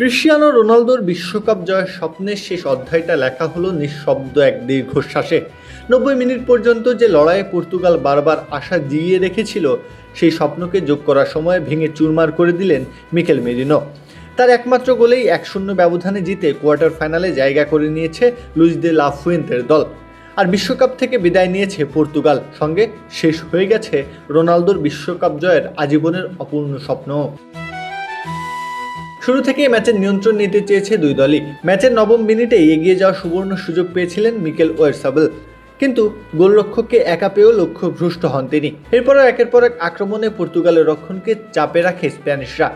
Cristiano রোনালদোর বিশ্বকাপ জয়ের স্বপ্নের শেষ অধ্যায়টা লেখা হলো নিঃশব্দ এক দীর্ঘশ্বাসে। 90 মিনিট পর্যন্ত যে লড়াইয়ে পর্তুগাল বারবার আশা জিইয়ে রেখেছিল, সেই স্বপ্নকে যোগ করার সময় ভেঙে চুরমার করে দিলেন মিকেল মেরিনো। তার একমাত্র গোলেই 1-0 ব্যবধানে জিতে কোয়ার্টার ফাইনালে জায়গা করে নিয়েছে লুইস দে লা ফুয়েন্তের দল। আর বিশ্বকাপ থেকে বিদায় নিয়েছে পর্তুগাল, সঙ্গে শেষ হয়ে গেছে রোনালদোর বিশ্বকাপ জয়ের আজীবনের অপূর্ণ স্বপ্ন। শুরু থেকেই ম্যাচের নিয়ন্ত্রণ নিতে চেয়েছে দুই দলই। ম্যাচের 9ম মিনিটেই এগিয়ে যাওয়ার সুবর্ণ সুযোগ পেয়েছিলেন মিকেল ওয়েরসাবেল, কিন্তু গোলরক্ষককে একা পেয়েও লক্ষ্য ভ্রষ্ট হন তিনি। এরপরও একের পর এক আক্রমণে পর্তুগালের রক্ষণকে চাপে রাখে স্প্যানিশরা।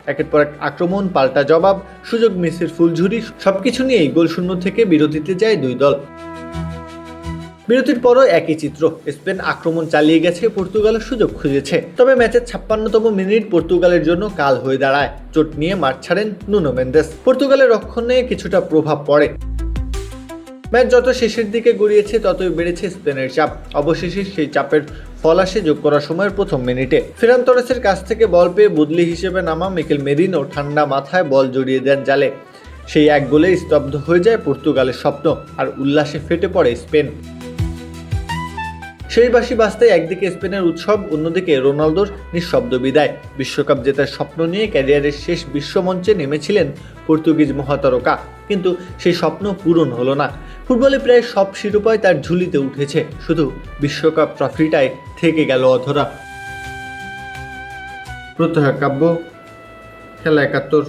একের পর এক আক্রমণ, পাল্টা জবাব, সুযোগ মিসের ফুলঝুরি, সবকিছু নিয়েই গোলশূন্য থেকে বিরতিতে যায় দুই দল। বিরতির পরও একই চিত্র, স্পেন আক্রমণ চালিয়ে গেছে, পর্তুগালের সুযোগ খুঁজেছে। তবে ম্যাচের 56তম মিনিট পর্তুগালের জন্য কাল হয়ে দাঁড়ায়। চোট নিয়ে মাঠ ছাড়েন নুনো মেন্দেস। পর্তুগালের রক্ষণে কিছুটা প্রভাব পড়ে। ম্যাচ যত শেষের দিকে গড়িয়েছে ততই বেড়েছে স্পেনের চাপ। অবশেষে সেই চাপের ফল আসে যোগ করার সময়ের প্রথম মিনিটে। ফেরান তোরেসের কাছ থেকে বল পেয়ে বদলি হিসেবে নামা মিকেল মেরিনো ঠান্ডা মাথায় বল জড়িয়ে দেন জালে। সেই এক গোলে স্তব্ধ হয়ে যায় পর্তুগালের স্বপ্ন, আর উল্লাসে ফেটে পড়ে স্পেন। সেই বাঁশি বাজতে একদিকে স্পেনের উৎসব, অন্যদিকে রোনালদোর নিঃশব্দ বিদায়। বিশ্বকাপ জেতার স্বপ্ন নিয়ে ক্যারিয়ারের শেষ বিশ্বমঞ্চে নেমেছিলেন পর্তুগিজ মহাতারকা, কিন্তু সেই স্বপ্ন পূরণ হলো না। ফুটবলে প্রায় সব শিরোপায় তার ঝুলিতে উঠেছে, শুধু বিশ্বকাপ ট্রফিটাই থেকে গেল অধরা। প্রত্যহ কাব্য, খেলা 71।